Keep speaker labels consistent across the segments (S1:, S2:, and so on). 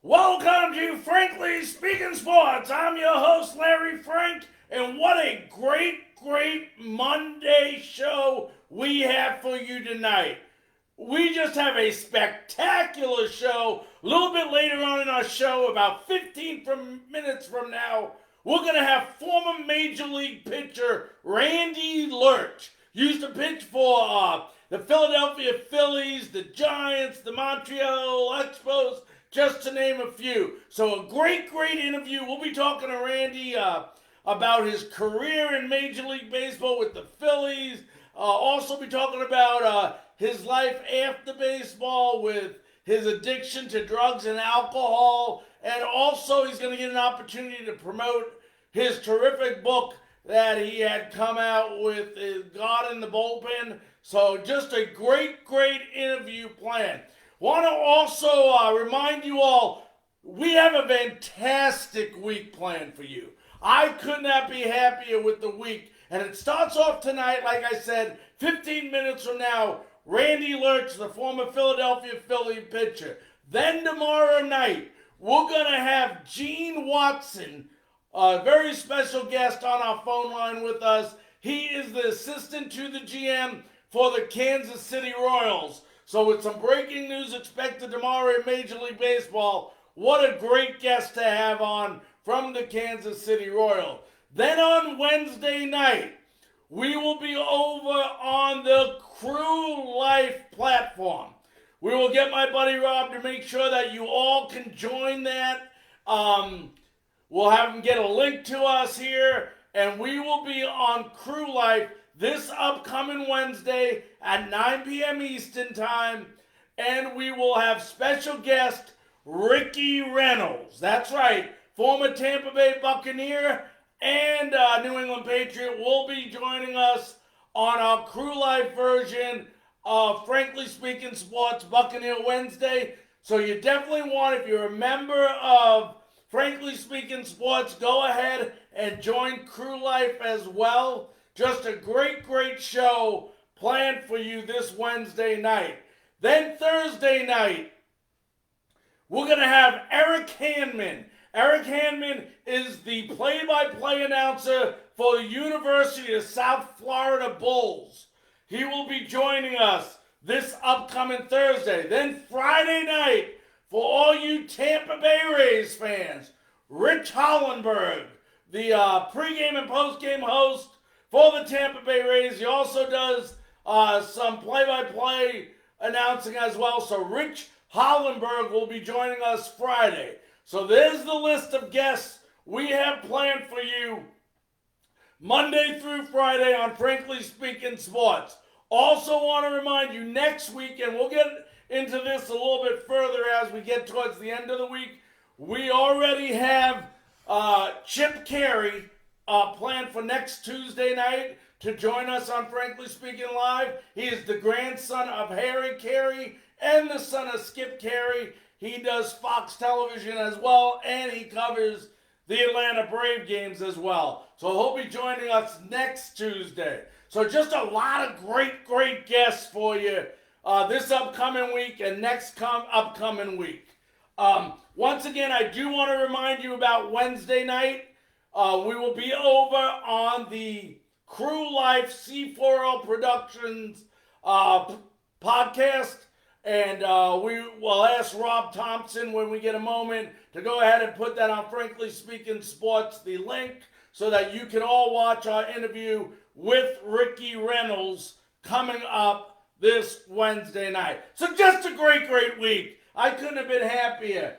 S1: Welcome to Frankly Speaking Sports. I'm your host, Larry Frank, and what a great Monday show we have for you tonight. We just have a spectacular show. A little bit later on in our show, about 15 minutes from now, we're going to have former Major League pitcher Randy Lerch. Used to pitch for the Philadelphia Phillies, the Giants, the Montreal Expos, just to name a few. So a great interview. We'll be talking to Randy about his career in Major League Baseball with the Phillies. Also be talking about his life after baseball with his addiction to drugs and alcohol. And also he's going to get an opportunity to promote his terrific book that he had come out with, God in the Bullpen. So just a great interview planned. Want to also remind you all, we have a fantastic week planned for you. I could not be happier with the week. And it starts off tonight, like I said, 15 minutes from now, Randy Lerch, the former Philadelphia Philly pitcher. Then tomorrow night, we're going to have Gene Watson, a very special guest on our phone line with us. He is the assistant to the GM for the Kansas City Royals. So with some breaking news expected tomorrow in Major League Baseball, what a great guest to have on from the Kansas City Royals. Then on Wednesday night, we will be over on the Crew Life platform. We will get my buddy Rob to make sure that you all can join that. We'll have him get a link to us here, and we will be on Crew Life this upcoming Wednesday at 9 p.m. Eastern Time, and we will have special guest Ricky Reynolds. That's right, former Tampa Bay Buccaneer and New England Patriot will be joining us on our Crew Life version of Frankly Speaking Sports Buccaneer Wednesday. So you definitely want, if you're a member of Frankly Speaking Sports, go ahead and join Crew Life as well. Just a great show planned for you this Wednesday night. Then Thursday night, we're going to have Eric Handman. Eric Handman is the play-by-play announcer for the University of South Florida Bulls. He will be joining us this upcoming Thursday. Then Friday night, for all you Tampa Bay Rays fans, Rich Hollenberg, the pregame and postgame host for the Tampa Bay Rays. He also does some play-by-play announcing as well. So Rich Hollenberg will be joining us Friday. So there's the list of guests we have planned for you Monday through Friday on Frankly Speaking Sports. Also want to remind you next week, and we'll get into this a little bit further as we get towards the end of the week, we already have Chip Carey planned for next Tuesday night to join us on Frankly Speaking Live. He is the grandson of Harry Carey and the son of Skip Carey. He does Fox Television as well, and he covers the Atlanta Brave games as well. So he'll be joining us next Tuesday. So just a lot of great guests for you this upcoming week and next upcoming week. Once again, I do want to remind you about Wednesday night. We will be over on the Crew Life C4L Productions podcast. And we will ask Rob Thompson when we get a moment to go ahead and put that on Frankly Speaking Sports, the link, so that you can all watch our interview with Ricky Reynolds coming up this Wednesday night. So just a great week. I couldn't have been happier.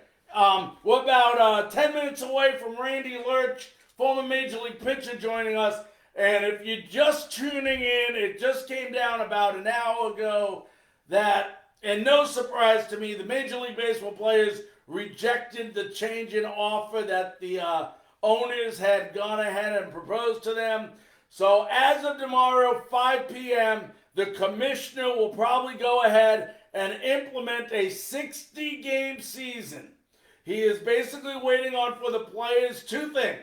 S1: We're about 10 minutes away from Randy Lerch, former Major League pitcher, joining us. And if you're just tuning in, it just came down about an hour ago that, and no surprise to me, the Major League Baseball players rejected the change in offer that the owners had gone ahead and proposed to them. So as of tomorrow, 5 p.m., the commissioner will probably go ahead and implement a 60-game season. He is basically waiting on for the players two things.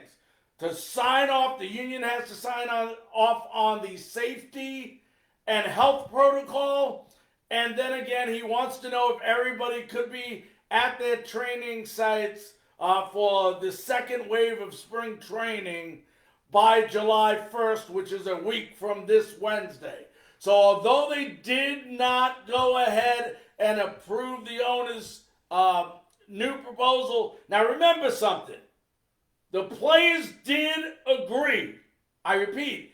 S1: To sign off, the union has to sign off on the safety and health protocol. And then again, he wants to know if everybody could be at their training sites for the second wave of spring training by July 1st, which is a week from this Wednesday. So although they did not go ahead and approve the owner's new proposal, now remember something. The players did agree. I repeat,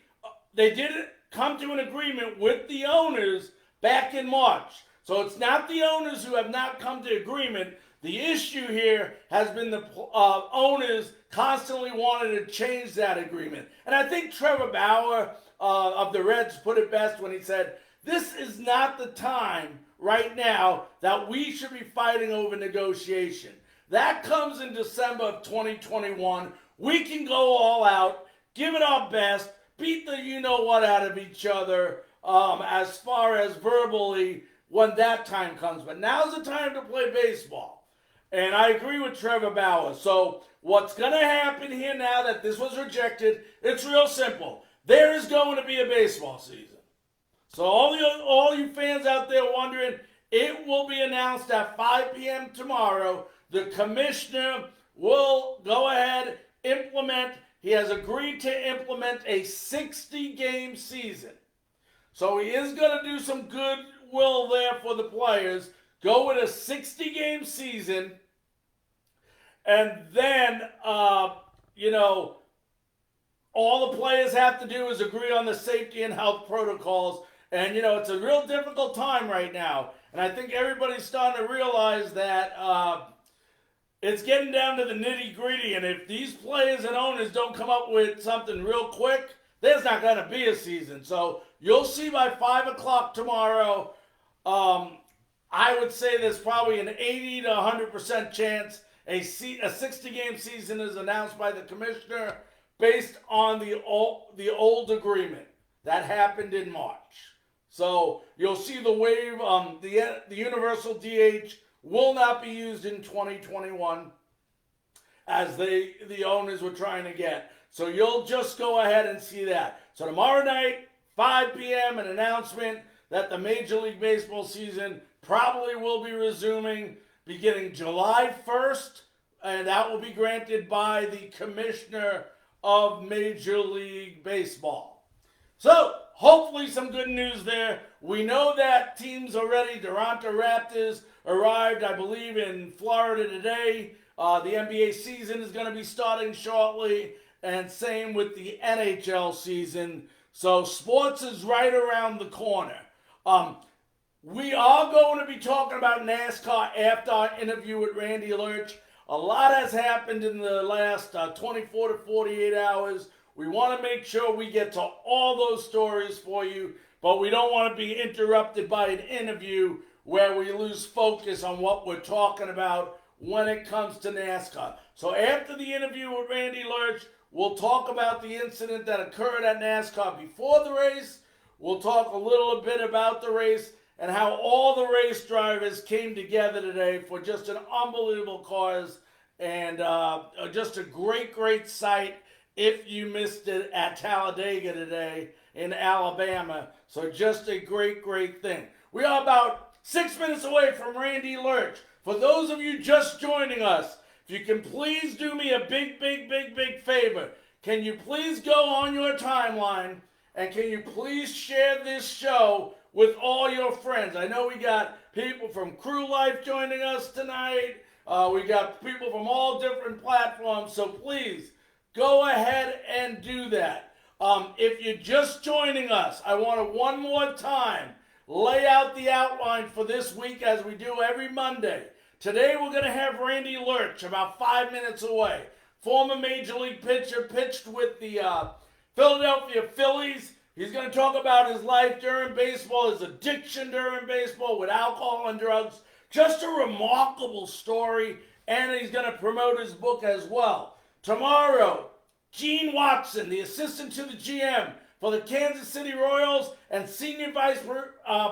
S1: they did come to an agreement with the owners back in March. So it's not the owners who have not come to agreement. The issue here has been the owners constantly wanted to change that agreement. And I think Trevor Bauer of the Reds put it best when he said, this is not the time right now that we should be fighting over negotiation. That comes in December of 2021. We can go all out, give it our best, beat the you-know-what out of each other as far as verbally when that time comes. But now's the time to play baseball. And I agree with Trevor Bauer. So what's going to happen here now that this was rejected, it's real simple. There is going to be a baseball season. So all you fans out there wondering, it will be announced at 5 p.m. tomorrow. The commissioner will go ahead, implement. He has agreed to implement a 60-game season. So he is going to do some goodwill there for the players. Go with a 60-game season. And then, all the players have to do is agree on the safety and health protocols. And, it's a real difficult time right now. And I think everybody's starting to realize that it's getting down to the nitty-gritty. And if these players and owners don't come up with something real quick, there's not going to be a season. So you'll see by 5 o'clock tomorrow, I would say there's probably an 80 to 100% chance a 60-game season is announced by the commissioner based on the old agreement that happened in March. So you'll see the wave, the universal DH will not be used in 2021 as the owners were trying to get. So you'll just go ahead and see that. So tomorrow night, 5 p.m., an announcement that the Major League Baseball season probably will be resuming beginning July 1st, and that will be granted by the Commissioner of Major League Baseball. So, hopefully some good news there. We know that teams are ready. Toronto Raptors arrived, I believe, in Florida today. The NBA season is going to be starting shortly, and same with the NHL season. So, sports is right around the corner. We are going to be talking about NASCAR after our interview with Randy Lerch. A lot has happened in the last 24 to 48 hours. We want to make sure we get to all those stories for you, but we don't want to be interrupted by an interview where we lose focus on what we're talking about when it comes to NASCAR. So after the interview with Randy Lerch, we'll talk about the incident that occurred at NASCAR before the race. We'll talk a little bit about the race and how all the race drivers came together today for just an unbelievable cause and just a great, great sight if you missed it at Talladega today in Alabama. So just a great, great thing. We are about 6 minutes away from Randy Lerch. For those of you just joining us, if you can please do me a big, big, big, big favor. Can you please go on your timeline and can you please share this show with all your friends? I know we got people from Crew Life joining us tonight. We got people from all different platforms. So please go ahead and do that. If you're just joining us, I want to one more time lay out the outline for this week as we do every Monday. Today we're going to have Randy Lerch about 5 minutes away. Former Major League pitcher, pitched with the Philadelphia Phillies. He's going to talk about his life during baseball, his addiction during baseball with alcohol and drugs. Just a remarkable story, and he's going to promote his book as well. Tomorrow, Gene Watson, the assistant to the GM for the Kansas City Royals and Senior Vice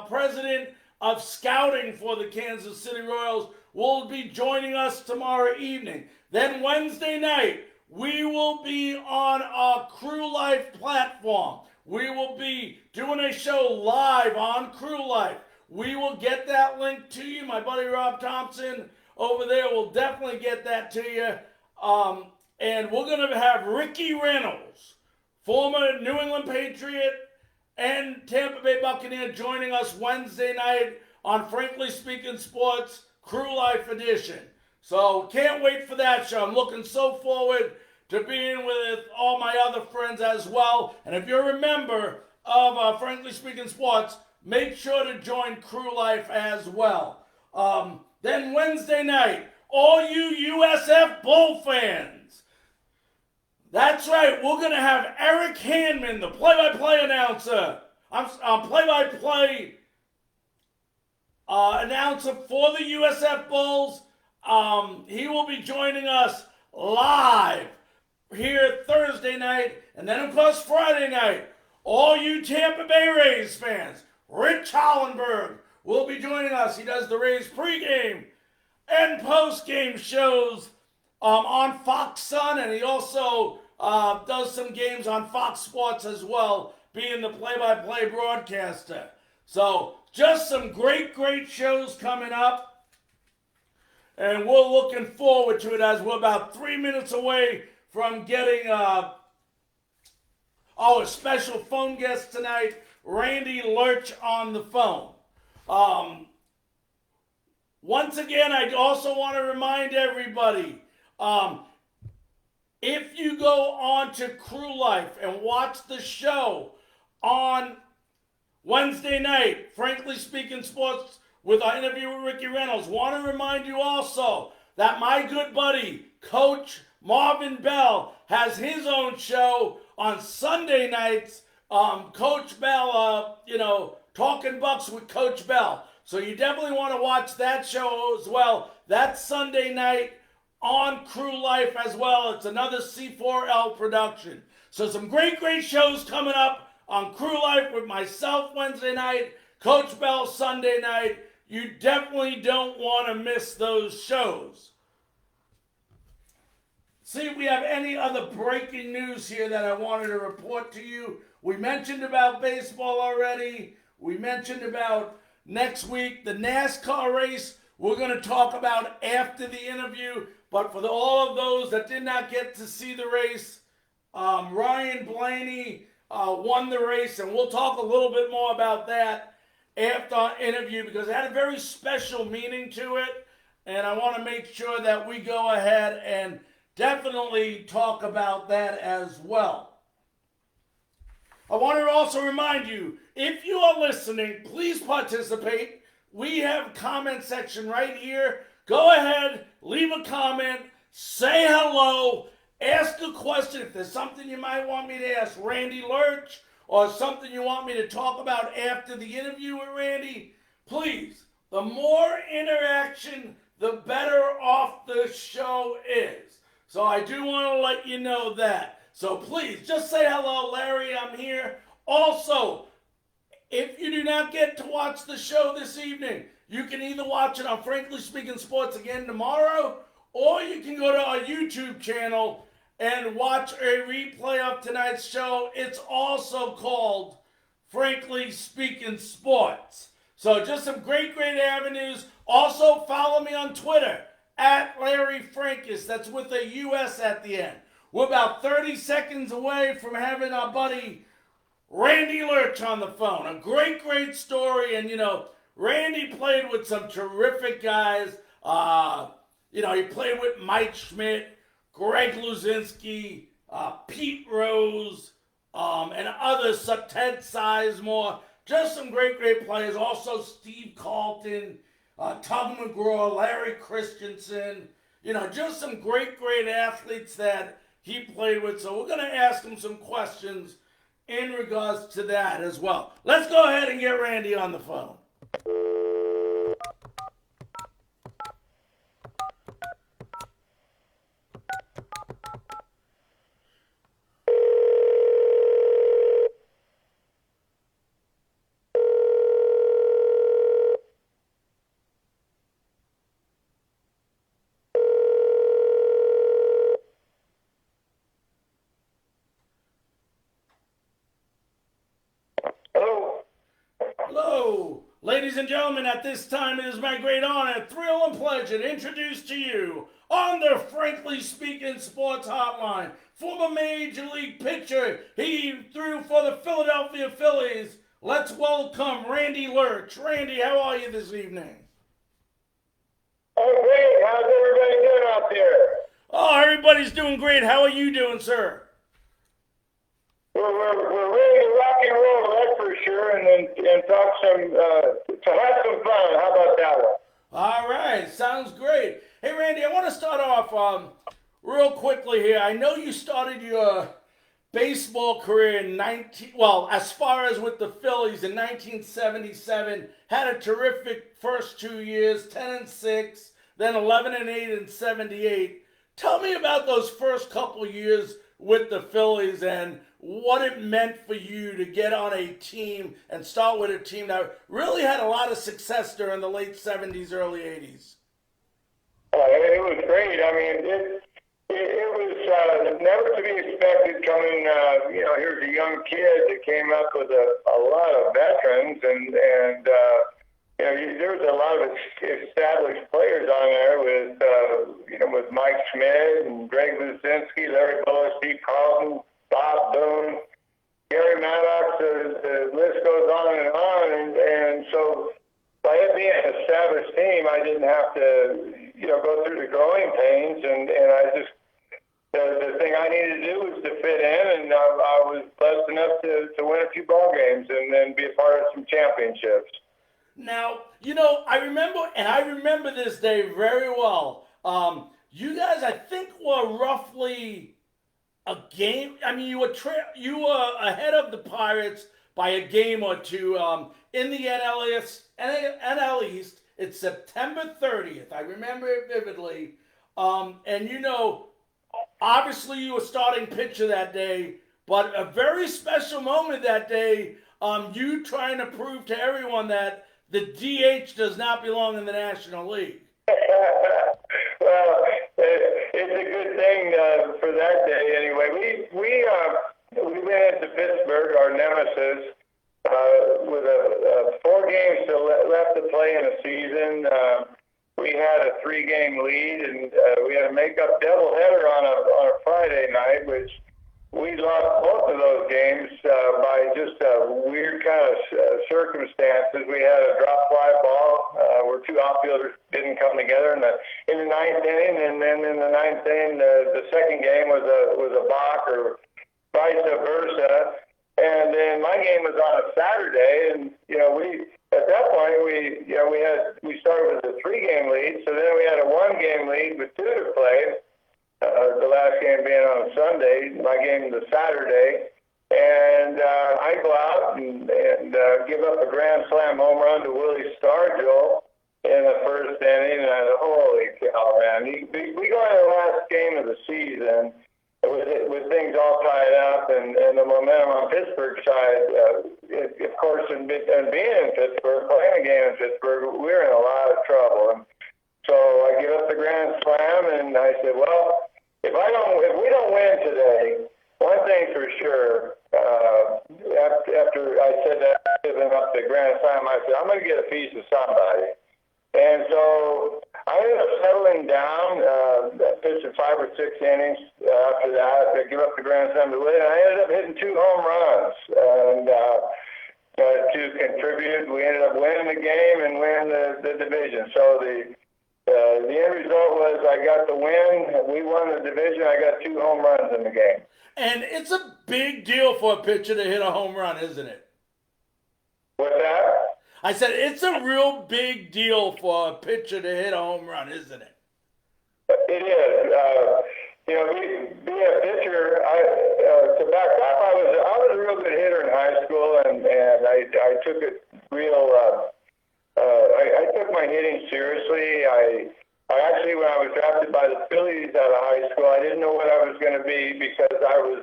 S1: President of Scouting for the Kansas City Royals, will be joining us tomorrow evening. Then Wednesday night, we will be on our Crew Life platform. We will be doing a show live on Crew Life. We will get that link to you. My buddy Rob Thompson over there. We'll definitely get that to you. And we're going to have Ricky Reynolds, former New England Patriot and Tampa Bay Buccaneer, joining us Wednesday night on Frankly Speaking Sports Crew Life Edition. So can't wait for that show. I'm looking so forward to being with all my other friends as well. And if you're a member of Frankly Speaking Sports, make sure to join Crew Life as well. Then Wednesday night, all you USF Bull fans, that's right, we're going to have Eric Handman, the play-by-play announcer, play-by-play announcer for the USF Bulls. He will be joining us live here Thursday night, and then of course Friday night, all you Tampa Bay Rays fans, Rich Hollenberg will be joining us. He does the Rays pregame and postgame shows on Fox Sun, and he also does some games on Fox Sports as well, being the play-by-play broadcaster. So just some great shows coming up, and we're looking forward to it as we're about 3 minutes away from getting a special phone guest tonight, Randy Lerch, on the phone. Once again, I also want to remind everybody, if you go on to Crew Life and watch the show on Wednesday night, Frankly Speaking Sports, with our interview with Ricky Reynolds, want to remind you also that my good buddy, Coach Marvin Bell, has his own show on Sunday nights. Coach Bell, Talking Bucks with Coach Bell. So you definitely want to watch that show as well. That's Sunday night on Crew Life as well. It's another C4L production. So some great shows coming up on Crew Life with myself Wednesday night, Coach Bell Sunday night. You definitely don't want to miss those shows. See if we have any other breaking news here that I wanted to report to you. We mentioned about baseball already. We mentioned about next week, the NASCAR race. We're going to talk about after the interview. But for all of those that did not get to see the race, Ryan Blaney won the race. And we'll talk a little bit more about that after our interview, because it had a very special meaning to it. And I want to make sure that we go ahead and definitely talk about that as well. I want to also remind you, if you are listening, please participate. We have a comment section right here. Go ahead, leave a comment, say hello, ask a question. If there's something you might want me to ask Randy Lerch, or something you want me to talk about after the interview with Randy, please, the more interaction, the better off the show is. So I do want to let you know that. So please, just say hello, Larry, I'm here. Also, if you do not get to watch the show this evening, you can either watch it on Frankly Speaking Sports again tomorrow, or you can go to our YouTube channel and watch a replay of tonight's show. It's also called Frankly Speaking Sports. So just some great avenues. Also, follow me on Twitter, at Larry Frankus. That's with a U.S. at the end. We're about 30 seconds away from having our buddy Randy Lerch on the phone. A great story. And, Randy played with some terrific guys. He played with Mike Schmidt, Greg Luzinski, Pete Rose, and others, Ted Sizemore. Just some great players. Also Steve Carlton, Tug McGraw, Larry Christensen. Just some great athletes that he played with. So we're going to ask him some questions in regards to that as well. Let's go ahead and get Randy on the phone. Hello. Ladies and gentlemen, at this time it is my great honor, thrill, and pleasure to introduce to you on the Frankly Speaking Sports Hotline, former Major League pitcher, he threw for the Philadelphia Phillies. Let's welcome Randy Lerch. Randy, how are you this evening?
S2: Oh, great. How's everybody doing out there?
S1: Oh, everybody's doing great. How are you doing, sir?
S2: We're ready to rock and roll, that's for sure, and talk to have some fun. How about that one?
S1: All right, sounds great. Hey, Randy, I want to start off real quickly here. I know you started your baseball career in as far as with the Phillies in 1977, had a terrific first 2 years, 10-6, then 11-8 in 78. Tell me about those first couple years with the Phillies and what it meant for you to get on a team and start with a team that really had a lot of success during the late 70s, early 80s.
S2: It was great. I mean, it was never to be expected coming, here's a young kid that came up with a lot of veterans, and there was a lot of established players on there with Mike Schmidt and Greg Luzinski, Larry Bowa, Steve Carlton, Bob Boone, Gary Maddox, the list goes on, and so by it being an established team, I didn't have to, go through the growing pains, and I just, the thing I needed to do was to fit in, and I was blessed enough to win a few ball games and then be a part of some championships.
S1: Now, I remember this day very well. You guys, I think, were roughly a game. I mean, you were ahead of the Pirates by a game or two in the NL East. It's September 30th. I remember it vividly. And obviously you were starting pitcher that day, but a very special moment that day. You trying to prove to everyone that the DH does not belong in the National League.
S2: Well, it's a good thing for that day anyway. We went into Pittsburgh, our nemesis, with 4 games left to play in a season. We had a 3-game lead, and we had a make-up doubleheader on a Friday night, which we lost both of those games by just weird kind of circumstances. We had a drop fly ball where 2 outfielders didn't come together in the 9th inning, and then in the 9th inning, the second game was a balk or vice versa. And then my game was on a Saturday, and we at that point we started with a 3-game lead. So then we had a 1-game lead with 2 to play. The last game being on a Sunday, my game was Saturday, and I go out and give up a grand slam home run to Willie Stargell in the first inning, and I thought, holy cow, man! We go into the last game of the season with things all tied up, and the momentum on Pittsburgh's side. Of course, and being in Pittsburgh, playing a game in Pittsburgh, we were in a lot of trouble. And so I give up the grand slam, and I said, well, if we don't win today, one thing for sure, after I said that, giving up the grand slam, I said, I'm going to get a piece of somebody. And so I ended up settling down, pitching 5 or 6 innings after that. I give up the grand slam to Willie, and I ended up hitting 2 home runs. And to contribute, we ended up winning the game and winning the division. So the end result was I got the win. We won the division. I got 2 home runs in the game.
S1: And it's a big deal for a pitcher to hit a home run, isn't it?
S2: What's that?
S1: I said it's a real big deal for a pitcher to hit a home run, isn't it?
S2: It is. Being a pitcher, to back up, I was a real good hitter in high school, and I took it real. I took my hitting seriously. I actually, when I was drafted by the Phillies out of high school, I didn't know what I was going to be because I was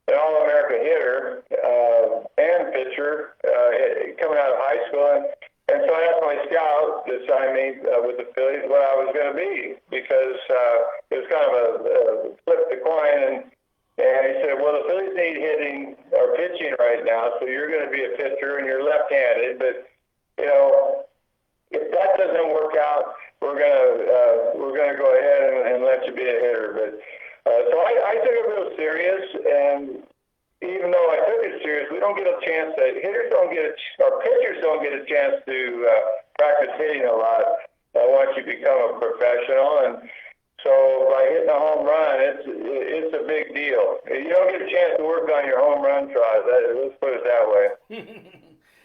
S2: an All-America hitter and pitcher coming out of high school. And so I asked my scout to sign me with the Phillies what I was going to be because it was kind of a flip the coin. And he said, well, the Phillies need hitting or pitching right now, so you're going to be a pitcher and you're left-handed. But you know, if that doesn't work out, we're gonna go ahead and let you be a hitter. But so I took it real serious, and even though I took it serious, we don't get a chance to hitters don't get or pitchers don't get a chance to practice hitting a lot once you become a professional. And so by hitting a home run, it's a big deal. You don't get a chance to work on your home run trot. Let's put it that way.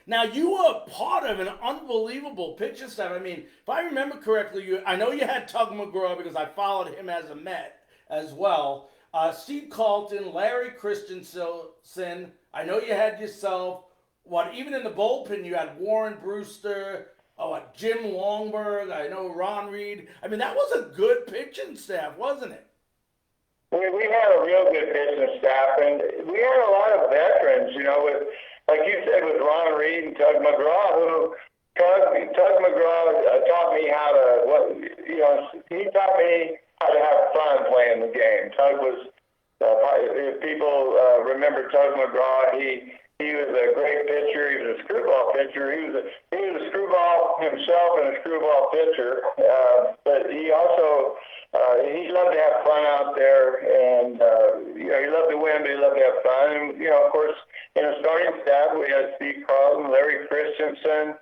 S1: Now, you were part of an unbelievable pitching staff. I mean, if I remember correctly, I know you had Tug McGraw because I followed him as a Met as well. Steve Carlton, Larry Christensen. I know you had yourself. Even in the bullpen, you had Warren Brewster, Jim Longberg. I know Ron Reed. I mean, that was a good pitching staff, wasn't it?
S2: We had a real good pitching staff, and we had a lot of veterans, with, like you said, with Ron Reed and Tug McGraw, Tug McGraw taught me how to, he taught me how to have fun playing the game. Tug was, if people remember Tug McGraw, he was a great pitcher. He was a screwball pitcher. He was a screwball himself and a screwball pitcher. But he also he loved to have fun out there, and he loved to win, but he loved to have fun. And of course, in the starting staff, we had Steve Carlton, Larry Christensen.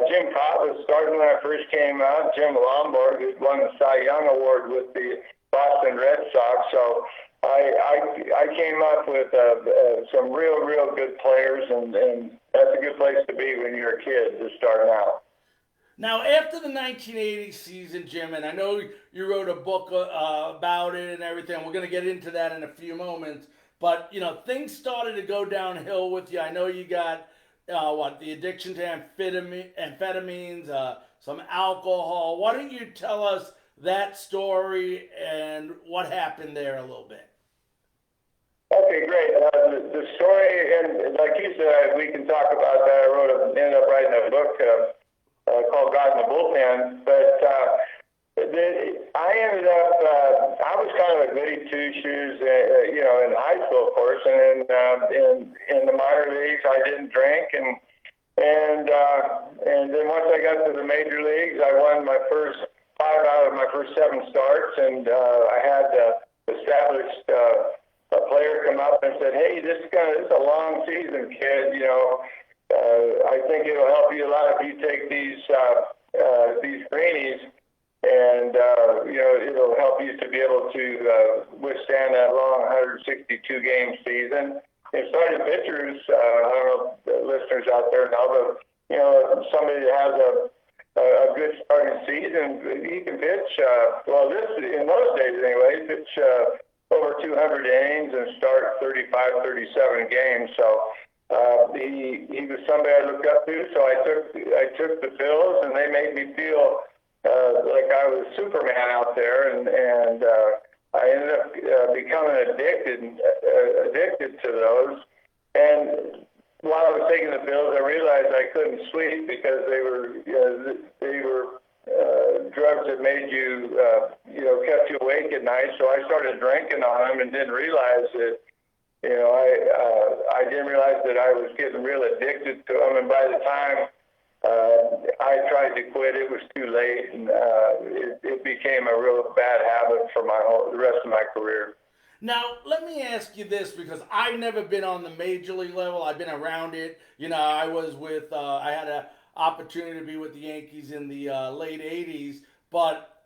S2: Jim Cott was starting when I first came out. Jim Lomborg, who won the Cy Young Award with the Boston Red Sox. So I came up with some real good players, and that's a good place to be when you're a kid just starting out.
S1: Now, after the 1980 season, Jim, and I know you wrote a book about it and everything. We're going to get into that in a few moments. But, things started to go downhill with you. I know you got, the addiction to amphetamines, some alcohol. Why don't you tell us that story and what happened there a little bit?
S2: Okay, great. The story, and like you said, we can talk about that. I ended up writing a book called God in the Bullpen. But I ended up, I was kind of a goody two-shoes, in high school, of course, and in the minor leagues, I didn't drink, and then once I got to the major leagues, I won my first 5 out of my first 7 starts, and I had established a player come up and said, "Hey, this is a long season, kid. I think it'll help you a lot if you take these greenies, and it'll help you to be able to withstand that long 162 game season." And starting pitchers, I don't know if the listeners out there know, but somebody that has a good starting season, he can pitch. In those days anyway, pitch over 200 innings and start 35, 37 games. So he was somebody I looked up to. So I took the pills, and they made me feel like I was Superman out there, and I ended up becoming addicted to those. And while I was taking the pills, I realized I couldn't sleep because they were drugs that made you, kept you awake at night. So I started drinking on them and didn't realize that, I didn't realize that I was getting real addicted to them. And by the time I tried to quit, it was too late, and it became a real bad habit for the rest of my career.
S1: Now, let me ask you this, because I've never been on the major league level. I've been around it. I was with, I had an opportunity to be with the Yankees in the late 80s. But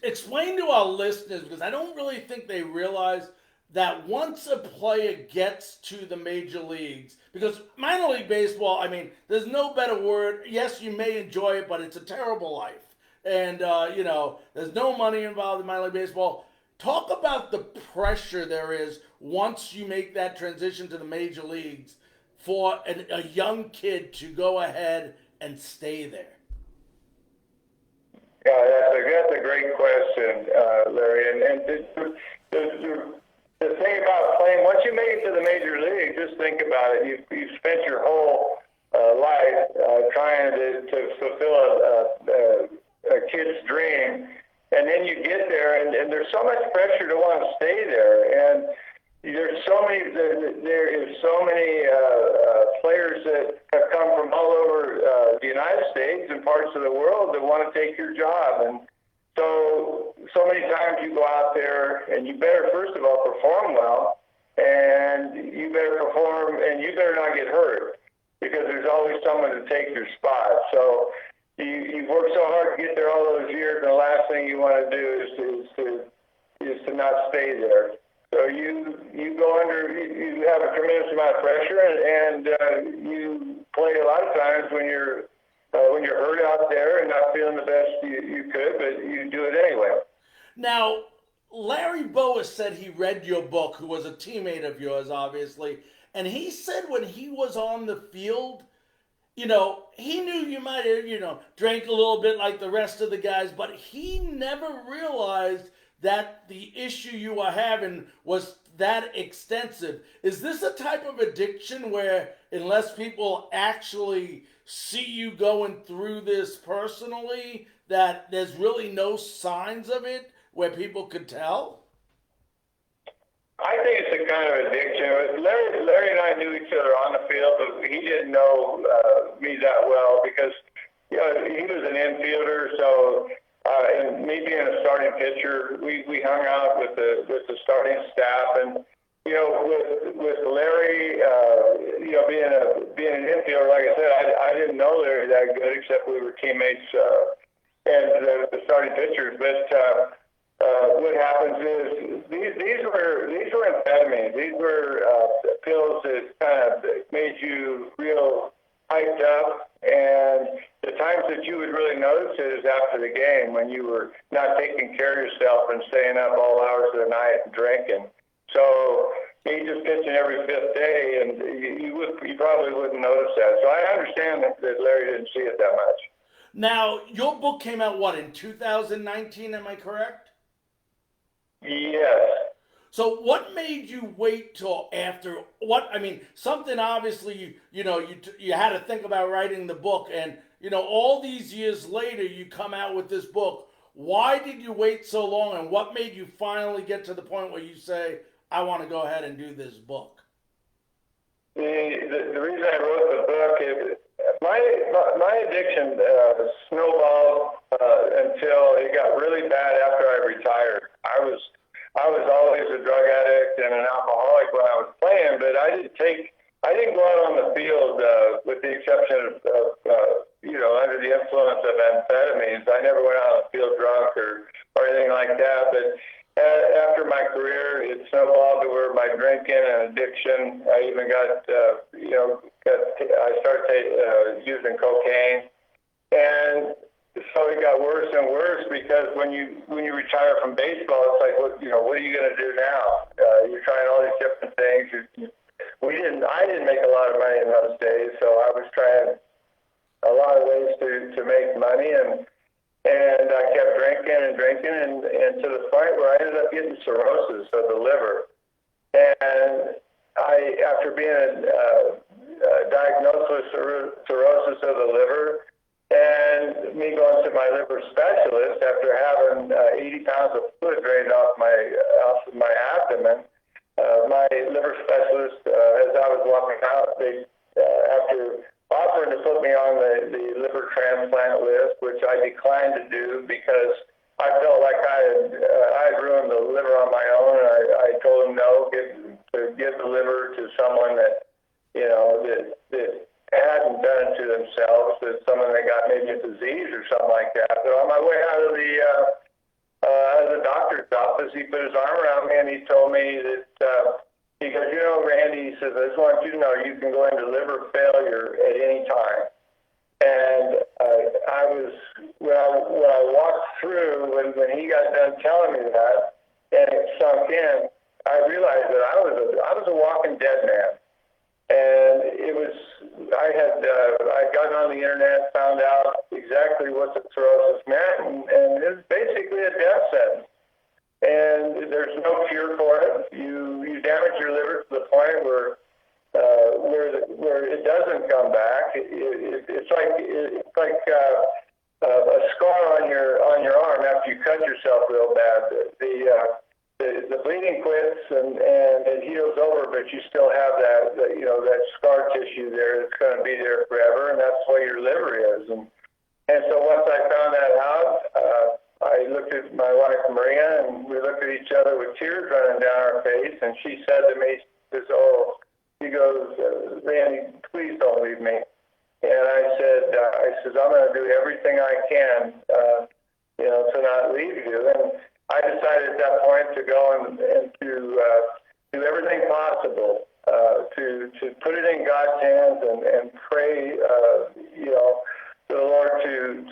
S1: explain to our listeners, because I don't really think they realize that once a player gets to the major leagues, because minor league baseball, I mean, there's no better word. Yes, you may enjoy it, but it's a terrible life. And, there's no money involved in minor league baseball. Talk about the pressure there is once you make that transition to the major leagues for a young kid to go ahead and stay there.
S2: Yeah, that's a great question, Larry. And the thing about playing, once you make it to the major league, just think about it. You've spent your whole life trying to fulfill a kid's dream. And then you get there, and there's so much pressure to want to stay there. And there is so many players that have come from all over United States and parts of the world that want to take your job. And so many times you go out there and you better, first of all, perform well, and you better perform and you better not get hurt, because there's always someone to take your spot. So you've worked so hard to get there all those years, and the last thing you want to do is to not stay there. So you go under, you have a tremendous amount of pressure, and you play a lot of times when you're hurt out there and not feeling the best you could, but you do it anyway.
S1: Now, Larry Boas said he read your book, who was a teammate of yours, obviously, and he said when he was on the field, he knew you might have, drank a little bit like the rest of the guys, but he never realized that the issue you were having was that extensive. Is this a type of addiction where, unless people actually see you going through this personally, that there's really no signs of it where people could tell?
S2: I think it's a kind of addiction. Larry and I knew each other on the field, but he didn't know me that well because he was an infielder. So, and me being a starting pitcher, we hung out with the starting staff, and with Larry, being an infielder, like I said, I didn't know Larry that good, except we were teammates and the starting pitchers, but. What happens is these were amphetamines. These were pills that kind of made you real hyped up, and the times that you would really notice it is after the game, when you were not taking care of yourself and staying up all hours of the night and drinking. So he just pitching every fifth day, and you probably wouldn't notice that. So I understand that Larry didn't see it that much.
S1: Now, your book came out, in 2019, am I correct?
S2: Yes.
S1: So what made you wait till after something obviously you had to think about writing the book, and all these years later you come out with this book. Why did you wait so long, and what made you finally get to the point where you say, I want to go ahead and do this book?
S2: The reason I wrote the book is my addiction snowballed until it got really bad after I retired. I was always a drug addict and an alcoholic when I was playing, but I didn't go out on the field with the exception of under the influence of amphetamines. I never went out on the field drunk or anything like that. But after my career, it snowballed to where my drinking and addiction. I even I started using cocaine, and so it got worse and worse, because when you retire from baseball, it's like, what are you going to do now? You're trying all these different things. I didn't make a lot of money in those days, so I was trying a lot of ways to make money, and I kept drinking, and to the point where I ended up getting cirrhosis of the liver. And after being diagnosed with cirrhosis of the liver, and me going to my liver specialist after having 80 pounds of fluid drained off my abdomen, my liver specialist, as I was walking out, after offering to put me on the liver transplant list, which I declined to do because I felt like I had ruined the liver on my own, and I told him no, to give the liver to someone that that hadn't done it to themselves, that someone that got maybe a disease or something like that. So on my way out of the doctor's office, he put his arm around me and he told me that he goes, Randy, he says, I just want you to know you can go into liver failure at any time. And when I walked through, when he got done telling me that, and it sunk in, I realized that I was a walking dead man. And I'd gotten on the internet, found out exactly what the cirrhosis meant, and it's basically a death sentence. And there's no cure for it. You damage your liver to the point where it doesn't come back. It's like a scar on your arm after you cut yourself real bad. The bleeding quits and it heals over, but you still have that scar tissue there that's going to be there forever, and that's the way your liver is. was. And so once I found that out, I looked at my wife, Maria, and we looked at each other with tears running down our face. And she said to me, she goes, Randy, please don't leave me. And I said, I'm going to do everything I can, to not leave you. And I decided at that point to go and to do everything possible to put it in God's hands and pray, to the Lord to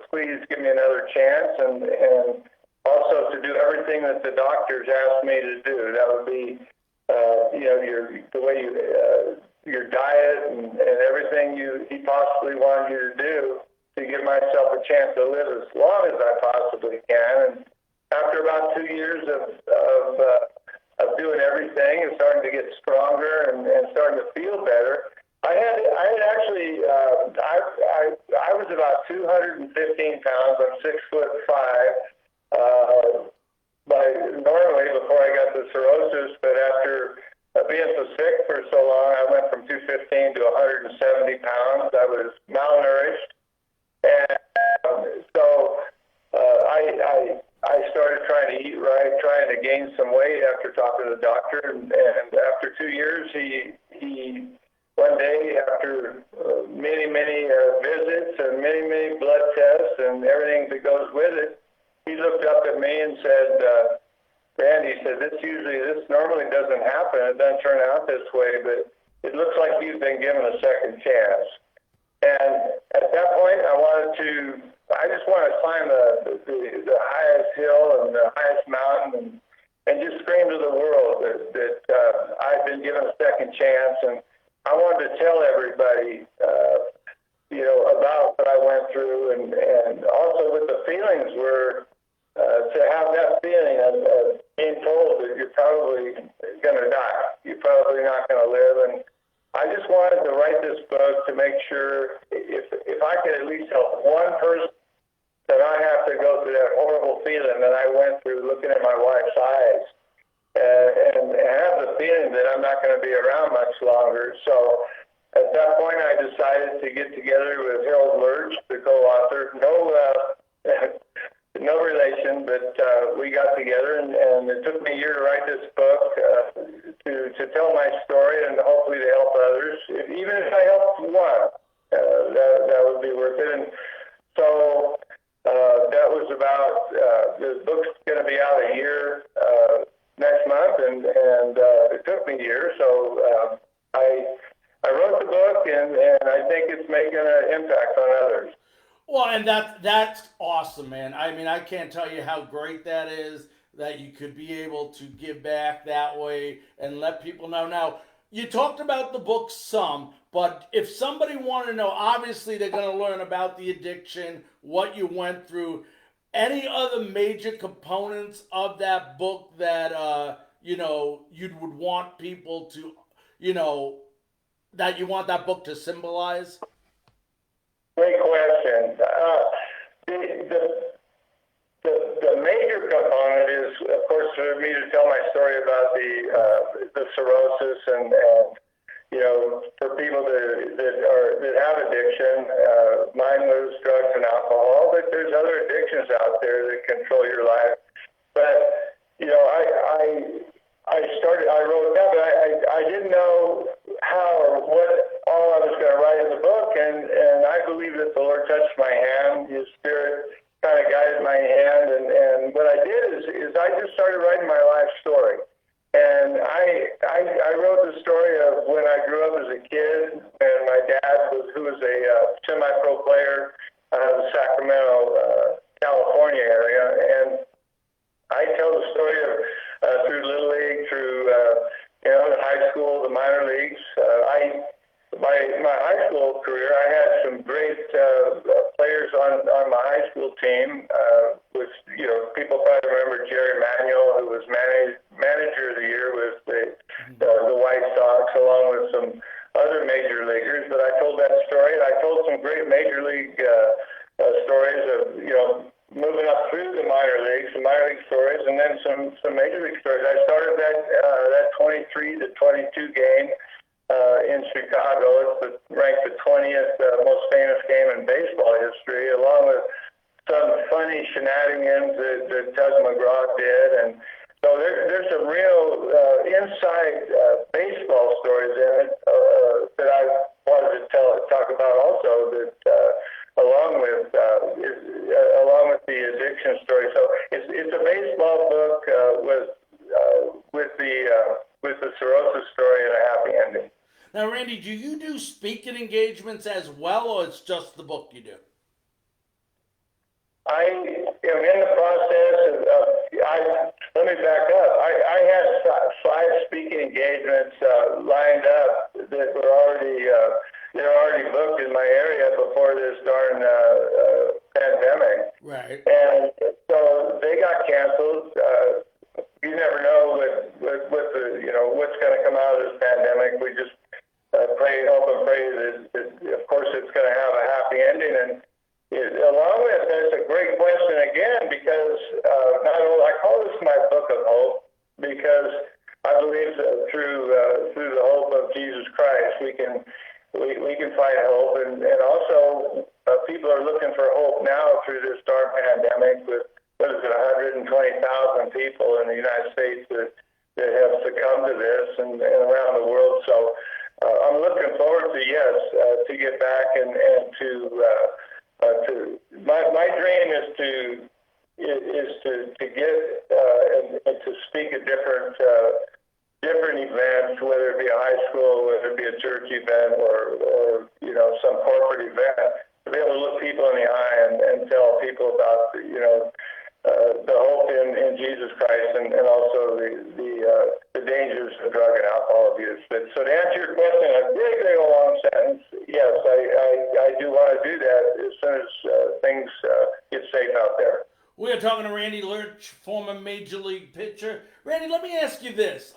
S2: please give me another chance and also to do everything that the doctors asked me to do. That would be, the way your diet and everything he possibly wanted you to do to give myself a chance to live as long as I possibly can. And after about 2 years of doing everything and starting to get stronger and starting to feel better, I had actually I was about 215 pounds. I'm 6'5". Normally before I got the cirrhosis, but after being so sick for so long, I went from 215 to 170 pounds. I was malnourished, and so I started trying to eat right, trying to gain some weight after talking to the doctor. And after 2 years, he one day, after many visits and many blood tests and everything that goes with it, he looked up at me and said, Randy, he said, this normally doesn't happen. It doesn't turn out this way, but it looks like you've been given a second chance. And at that point, I just wanted to climb the highest hill and the highest mountain and just scream to the world that I've been given a second chance. And I wanted to tell everybody, about what I went through, and also what the feelings were, to have that feeling of being told that you're probably going to die. You're probably not going to live. And I just wanted to write this book to make sure if I could at least help one person that I have to go through that horrible feeling that I went through looking at my wife's eyes and have the feeling that I'm not going to be around much longer. So at that point, I decided to get together with Lerch, the co-author. No relation, but we got together, and it took me a year to write this book to tell my story and hopefully to help others. Even if I helped one, that would be worth it. And so that was about, the book's going to be out a year next month, and it took me a year, so I wrote the book, and I think it's making an impact on others.
S1: Well, and that's awesome, man. I mean, I can't tell you how great that is that you could be able to give back that way and let people know. Now, you talked about the book some, but if somebody wanted to know, obviously they're going to learn about the addiction, what you went through, any other major components of that book that, you would want people to, that you want that book to symbolize?
S2: Great question. The major component is, of course, for me to tell my story about the cirrhosis and for people that have addiction. Mine was drugs and alcohol, but there's other addictions out there that control your life. But I wrote that, but I didn't know how or what all I was going to write in the book, and I believe that the Lord touched my hand. His Spirit kind of guided my hand, and what I did is I just started writing my life story. And I wrote the story of when I grew up as a kid, and my dad who was a semi-pro player out of the Sacramento, California area, and I tell the story of through Little League, through the high school, the minor leagues. My high school career, I had some great players on my high school team. Which people probably remember Jerry Manuel, who was manager of the year with the White Sox, along with some other major leaguers. But I told that story, and I told some great major league stories of moving up through the minor leagues, some minor league stories, and then some major league stories. I started that 23 to 22 game in Chicago. It's ranked the 20th most famous game in baseball. funny shenanigans that Tug McGraw did, and so there's some real inside baseball stories in it that I wanted to talk about also. That along with the addiction story. So it's a baseball book with the cirrhosis story and a happy ending.
S1: Now, Randy, do you do speaking engagements as well, or it's just the book you do?
S2: I am in the process of let me back up. I had 5 speaking engagements lined up that were already they're already booked in my area before this darn pandemic.
S1: Right.
S2: And so they got canceled. You never know with the what's going to come out of this pandemic. We just hope and pray that of course it's going to have a happy ending. And along with that's a great question again, because not only I call this my book of hope, because I believe that through the hope of Jesus Christ we can find hope, and also people are looking for hope now through this dark pandemic with 120,000 people in the United States that have succumbed to this and around the world. So I'm looking forward to get back and to my dream is to get and to speak at different events, whether it be a high school, whether it be a church event, or some corporate event, to be able to look people in the eye and tell people about the hope in Jesus Christ, and also the dangers of drug and alcohol abuse. But so to answer your question, a very long sentence, yes, I do want to do that as soon as things get safe out there.
S1: We are talking to Randy Lerch, former Major League pitcher. Randy, let me ask you this.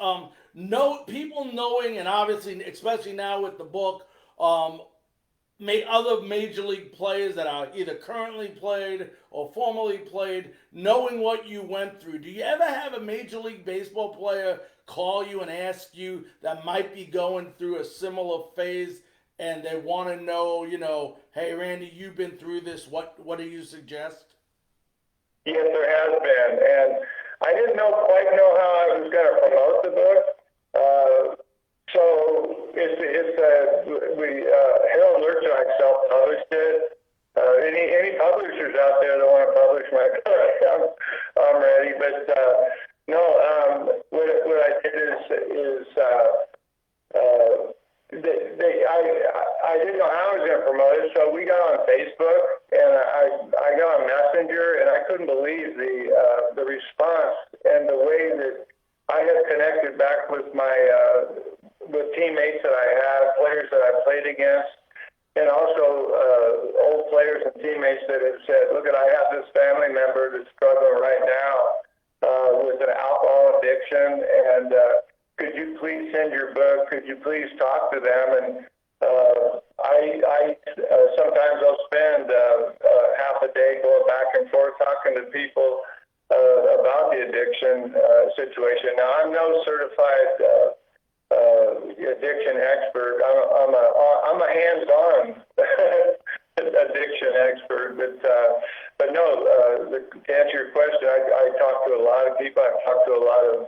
S1: People knowing, and obviously, especially now with the book, other Major League players that are either currently played or formerly played, knowing what you went through. Do you ever have a Major League Baseball player call you and ask you that might be going through a similar phase, and they want to know, hey, Randy, you've been through this. What do you suggest?
S2: Yes, there has been, and I didn't quite know how I was going to promote the book. So Harold Lerch and I self-published it. Any publishers out there that want to publish my book, I'm ready. But no, what I did is I didn't know how I was going to promote it, so we got on Facebook, and I got on Messenger, and I couldn't believe the response and the way that I have connected back with with teammates that I have, players that I played against, and also old players and teammates that have said, look, I have this family member that's struggling right now with an alcohol addiction, and could you please send your book? Could you please talk to them? And I sometimes I'll spend half a day going back and forth talking to people about the addiction situation. Now, I'm no certified addiction expert. I'm a hands-on addiction expert, but no. To answer your question, I talk to a lot of people. I've talked to a lot of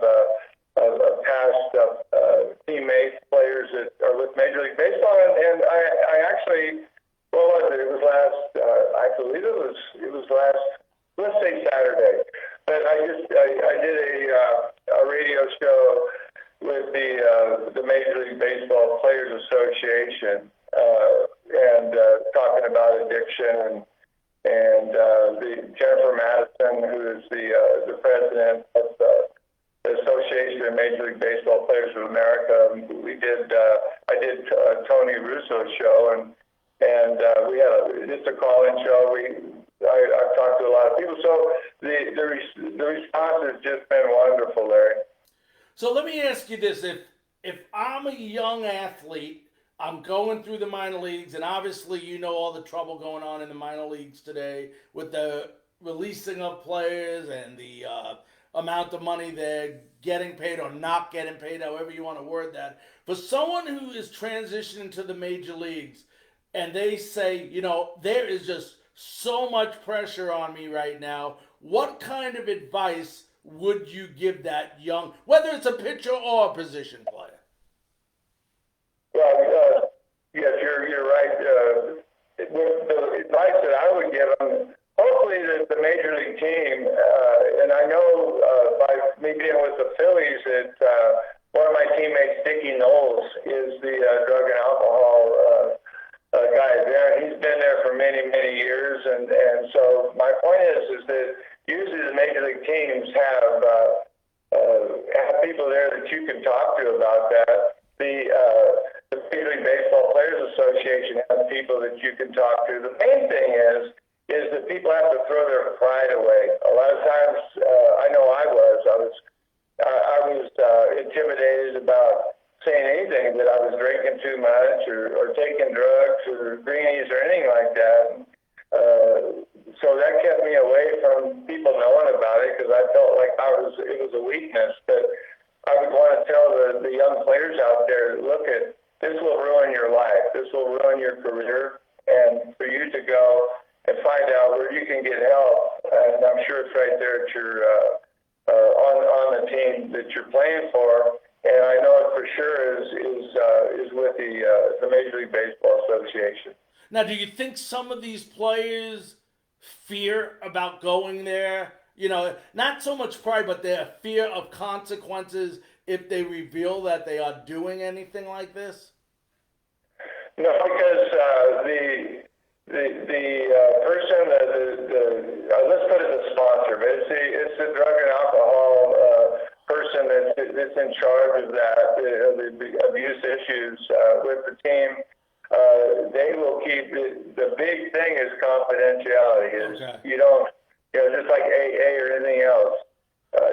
S2: past teammates, players that are with Major League Baseball, and I actually, what was it? It was last. I believe it was last. Let's say Saturday. But I did a radio show with the Major League Baseball Players Association, and talking about addiction, and the Jennifer Madison, who is the president of the Association of Major League Baseball Players of America. I did Tony Russo's show, and we had it's a call-in show. I've talked to a lot of people, so the response has just been wonderful, Larry.
S1: So let me ask you this: if I'm a young athlete, I'm going through the minor leagues, and obviously you know all the trouble going on in the minor leagues today with the releasing of players and the amount of money they're getting paid or not getting paid, however you want to word that. For someone who is transitioning to the major leagues, and they say, there is just so much pressure on me right now. What kind of advice would you give that young, whether it's a pitcher or a position player?
S2: Well, yes, you're right. With the advice that I would give them, hopefully the major league team, and I know by me being with the Phillies that one of my teammates, Dickie Knowles, is the drug and alcohol guy there. He's been there for many, many years, and so my point is that usually the major league teams have people there that you can talk to about that. The Major League Baseball Players Association has people that you can talk to. The main thing is that people have to throw their pride away. A lot of times, I know I was intimidated about saying anything, that I was drinking too much or taking drugs or greenies or anything like that. So that kept me away from people knowing about it because I felt like it was a weakness. But I would want to tell the young players out there, look, this will ruin your life. This will ruin your career. And for you to go and find out where you can get help, and I'm sure it's right there at your on the team that you're playing for. And I know it for sure is with the Major League Baseball Association.
S1: Now, do you think some of these players fear about going there? You know, not so much pride, but their fear of consequences if they reveal that they are doing anything like this?
S2: No, because the person, let's put it the sponsor, but it's the drug and alcohol person that's in charge of that, the abuse issues with the team. They will keep the big thing is confidentiality. You don't, just like AA or anything else.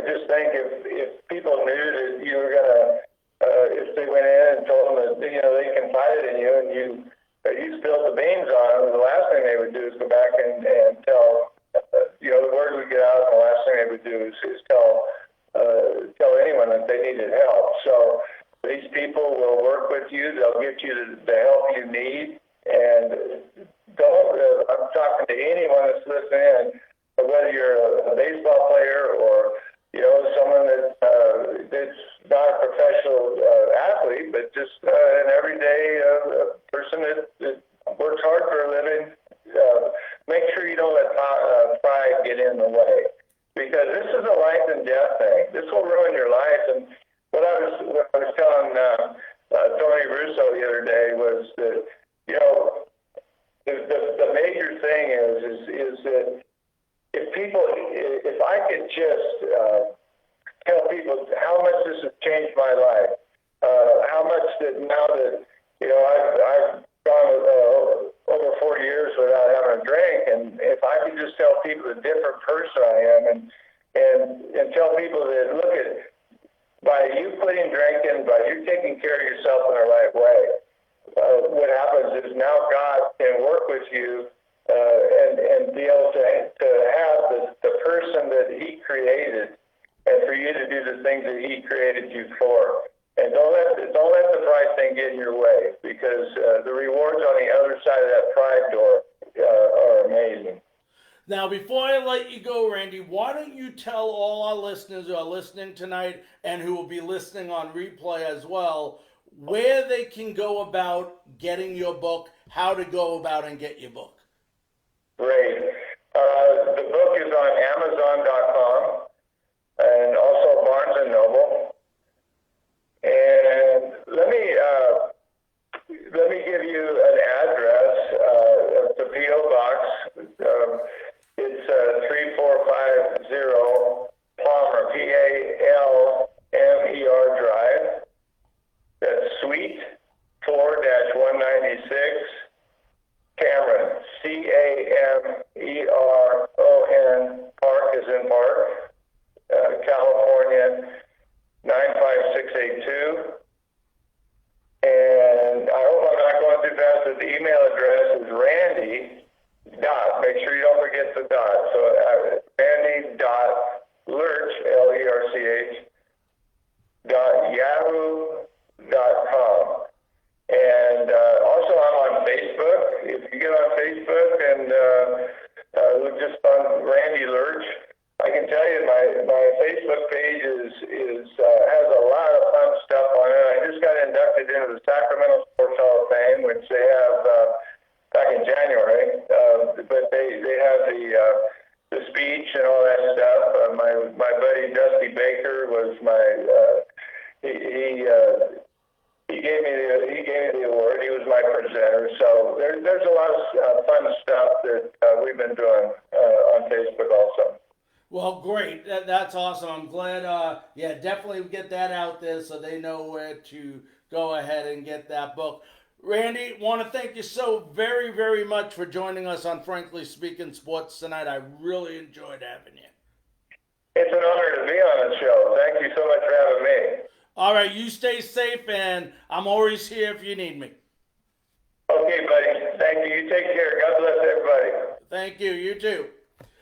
S2: Just think if people knew that you were gonna, if they went in and told them that they confided in you and you spilled the beans on them, the last thing they would do is go back and tell the word would get out, and the last thing they would do is tell anyone that they needed help. So these people will work with you. They'll get you the help you need. And I'm talking to anyone that's listening in, whether you're a baseball player or someone that's not a professional athlete, but just an everyday person that works hard for a living. Make sure you don't let pride get in the way, because this is a life and death thing. This will ruin your life. And what I was telling Tony Russo the other day was that the major thing is that if I could just tell people how much this has changed my life, how much that now that I've gone over 40 years without having a drink, and if I could just tell people the different person I am, and tell people that look at by you quitting drinking, by you taking care of yourself in the right way, what happens is now God can work with you and be able to have the person that He created, and for you to do the things that He created you for. And don't let the pride thing get in your way, because the rewards on the other side of that pride door are amazing.
S1: Now, before I let you go, Randy, why don't you tell all our listeners who are listening tonight and who will be listening on replay as well, where they can go about getting your book, how to go about and get your book?
S2: Great. The book is on Amazon.com and also Barnes & Noble. And let me give you an address of the P.O. Box. It's 3450 Palmer, Palmer Drive. That's Suite 4-196, Cameron, Cameron, Park is in Park, California, 95682. And I hope I'm not going too fast, but the email address is Randy. Make sure you don't forget the dot. So Randy Lerch, Lerch, .yahoo.com. And also I'm on Facebook. If you get on Facebook and the speech and all that stuff. My buddy Dusty Baker was he gave me the award. He was my presenter. So there's a lot of fun stuff that we've been doing on Facebook also.
S1: Well, great. That's awesome. I'm glad. Definitely get that out there so they know where to go ahead and get that book. Randy, want to thank you so very, very much for joining us on Frankly Speaking Sports tonight. I really enjoyed having you.
S2: It's an honor to be on the show. Thank you so much for having me.
S1: All right, you stay safe, and I'm always here if you need me.
S2: Okay, buddy. Thank you. You take care. God bless everybody.
S1: Thank you. You too.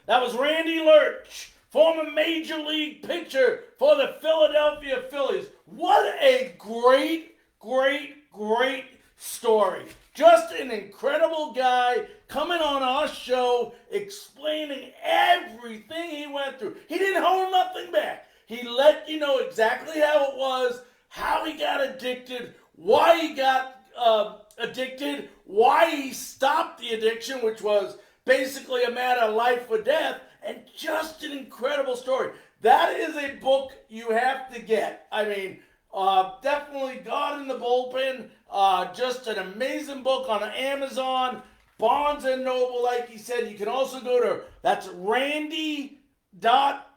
S1: That was Randy Lerch, former Major League pitcher for the Philadelphia Phillies. What a great, great, great story. Just an incredible guy coming on our show, explaining everything he went through. He didn't hold nothing back. He let you know exactly how it was, how he got addicted, why he got addicted, why he stopped the addiction, which was basically a matter of life or death, and just an incredible story. That is a book you have to get. I mean, definitely God in the Bullpen, just an amazing book on Amazon, Barnes & Noble, like he said. You can also go to, that's Randy.Lerch,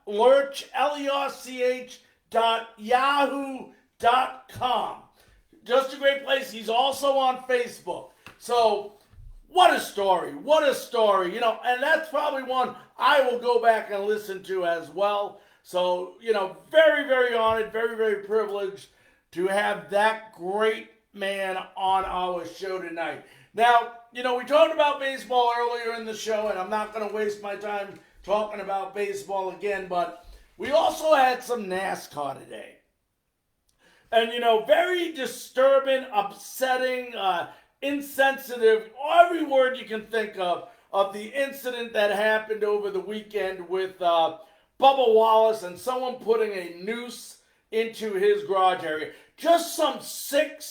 S1: Lerch, .yahoo.com. Just a great place. He's also on Facebook. So, what a story. What a story. You know, and that's probably one I will go back and listen to as well. So, you know, very, very honored, very, very privileged to have that great man on our show tonight. Now, you know, we talked about baseball earlier in the show, and I'm not going to waste my time talking about baseball again, but we also had some NASCAR today. And, you know, very disturbing, upsetting, insensitive, every word you can think of the incident that happened over the weekend with Bubba Wallace and someone putting a noose into his garage area. Just some sick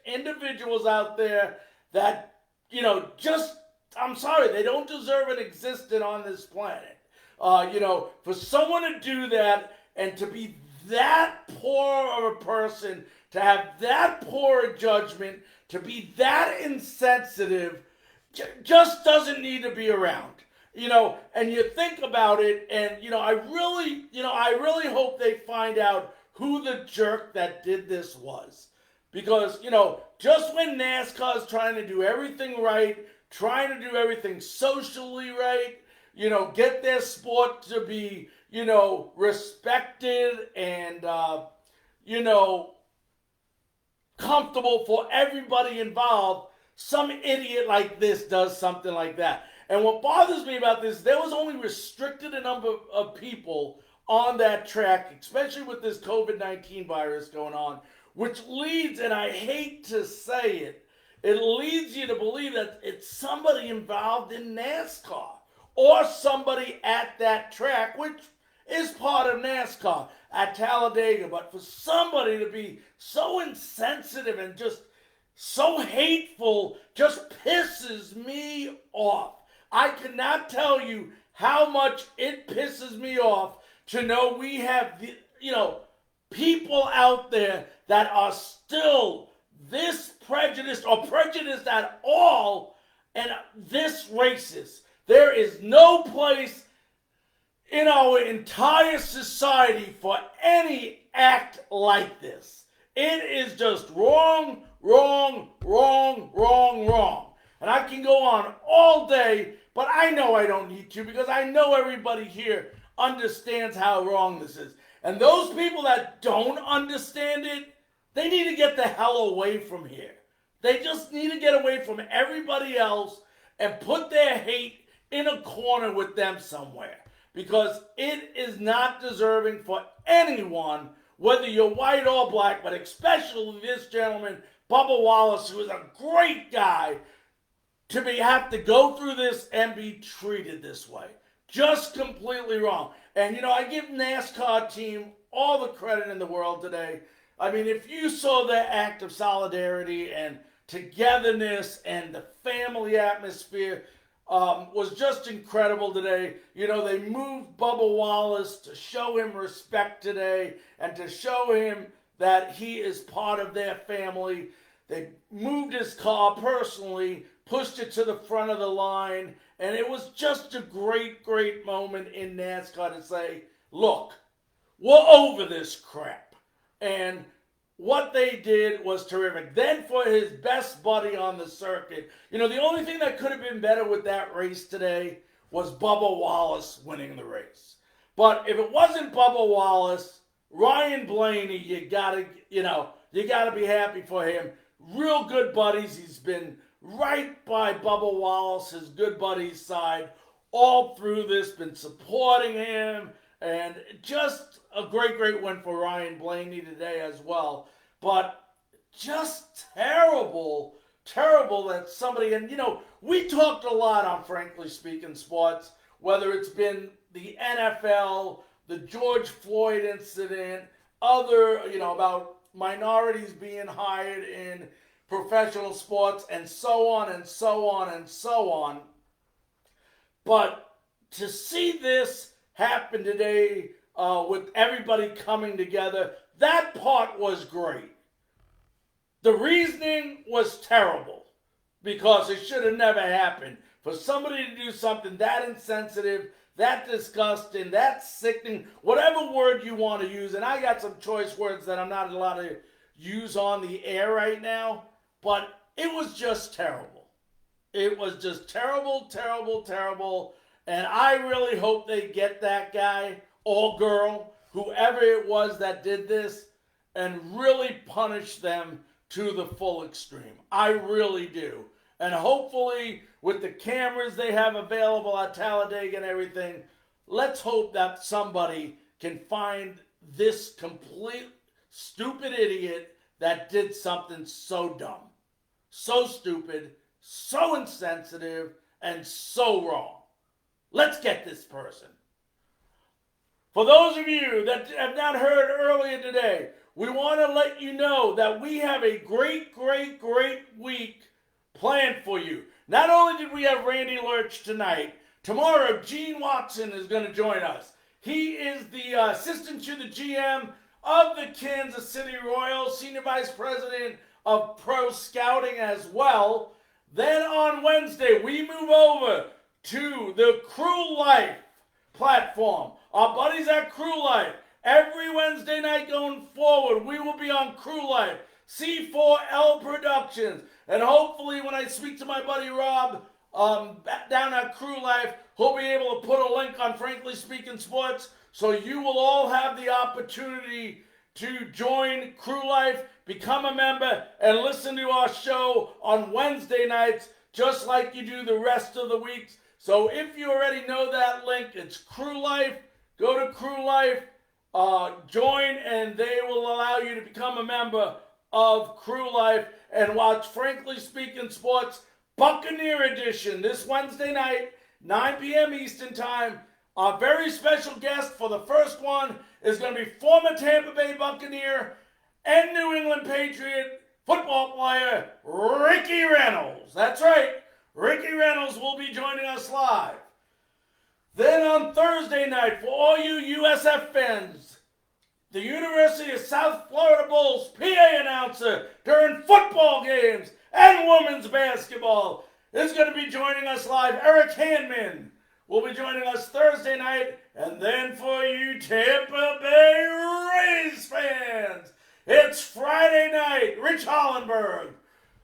S1: individuals out there that, you know, just, I'm sorry, they don't deserve an existence on this planet. You know, for someone to do that and to be that poor of a person, to have that poor a judgment, to be that insensitive, just doesn't need to be around. You know, and you think about it, and, you know, I really hope they find out who the jerk that did this was. Because, you know, just when NASCAR is trying to do everything right, trying to do everything socially right, you know, get their sport to be, you know, respected and, you know, comfortable for everybody involved, some idiot like this does something like that. And what bothers me about this, there was only restricted a number of people on that track, especially with this COVID-19 virus going on, which leads, and I hate to say it, it leads you to believe that it's somebody involved in NASCAR or somebody at that track, which is part of NASCAR at Talladega. But for somebody to be so insensitive and just so hateful just pisses me off. I cannot tell you how much it pisses me off to know we have, you know, people out there that are still this prejudiced or prejudiced at all and this racist. There is no place in our entire society for any act like this. It is just wrong. And I can go on all day, but I know I don't need to because I know everybody here understands how wrong this is. And those people that don't understand it, they need to get the hell away from here. They just need to get away from everybody else and put their hate in a corner with them somewhere. Because it is not deserving for anyone, whether you're white or black, but especially this gentleman, Bubba Wallace, who is a great guy, to have to go through this and be treated this way. Just completely wrong. And, you know, I give NASCAR team all the credit in the world today. I mean, if you saw their act of solidarity and togetherness and the family atmosphere, was just incredible today. You know, they moved Bubba Wallace to show him respect today and to show him that he is part of their family. They moved his car personally, pushed it to the front of the line, and it was just a great, great moment in NASCAR to say, look, we're over this crap. And what they did was terrific. Then for his best buddy on the circuit, you know, the only thing that could have been better with that race today was Bubba Wallace winning the race. But if it wasn't Bubba Wallace, Ryan Blaney, you gotta be happy for him. Real good buddies. He's been right by Bubba Wallace, his good buddy's side, all through this, been supporting him, and just a great, great win for Ryan Blaney today as well. But just terrible that somebody, and you know, we talked a lot on Frankly Speaking Sports, whether it's been the NFL, the George Floyd incident, other, you know, about minorities being hired in professional sports, and so on and so on and so on. But to see this happen today with everybody coming together, that part was great. The reasoning was terrible because it should have never happened. For somebody to do something that insensitive, that disgusting, that sickening, whatever word you want to use, and I got some choice words that I'm not allowed to use on the air right now, but it was just terrible. It was just terrible, terrible, terrible, and I really hope they get that guy or girl, whoever it was that did this, and really punish them to the full extreme. I really do. And hopefully, with the cameras they have available at Talladega and everything, let's hope that somebody can find this complete stupid idiot that did something so dumb, so stupid, so insensitive, and so wrong. Let's get this person. For those of you that have not heard earlier today, we want to let you know that we have a great, great, great week planned for you. Not only did we have Randy Lerch tonight, tomorrow Gene Watson is going to join us. He is the assistant to the GM of the Kansas City Royals, senior vice president of pro scouting as well. Then on Wednesday, we move over to the Crew Life platform. Our buddies at Crew Life. Every Wednesday night going forward, we will be on Crew Life, C4L Productions. And hopefully when I speak to my buddy Rob down at Crew Life, he'll be able to put a link on Frankly Speaking Sports, so you will all have the opportunity to join Crew Life, become a member, and listen to our show on Wednesday nights, just like you do the rest of the weeks. So if you already know that link, it's Crew Life. Go to Crew Life, join, and they will allow you to become a member of Crew Life and watch Frankly Speaking Sports Buccaneer Edition this Wednesday night, 9 p.m. Eastern Time. Our very special guest for the first one is going to be former Tampa Bay Buccaneer and New England Patriot football player Ricky Reynolds. That's right, Ricky Reynolds will be joining us live. Then on Thursday night, for all you USF fans, the University of South Florida Bulls PA announcer during football games and women's basketball is going to be joining us live. Eric Handman will be joining us Thursday night. And then for you Tampa Bay Rays fans, it's Friday night. Rich Hollenberg,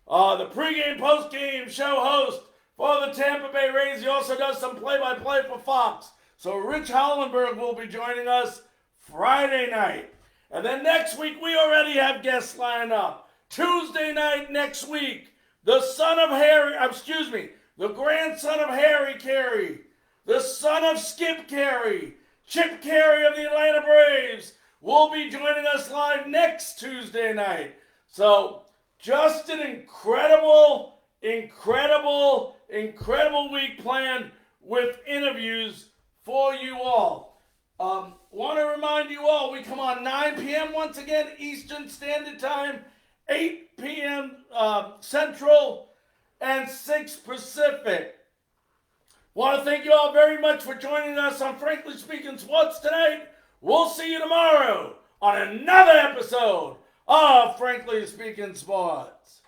S1: the pregame, postgame show host for the Tampa Bay Rays. He also does some play-by-play for Fox. So Rich Hollenberg will be joining us Friday night. And then next week, we already have guests lined up. Tuesday night next week, the grandson of Harry Carey, the son of Skip Carey, Chip Carey of the Atlanta Braves, will be joining us live next Tuesday night. So just an incredible week planned with interviews for you all. Want to remind you all, we come on 9 p.m. once again, Eastern Standard Time, 8 p.m. Central, and 6 Pacific. Want to thank you all very much for joining us on Frankly Speaking Sports tonight. We'll see you tomorrow on another episode of Frankly Speaking Sports.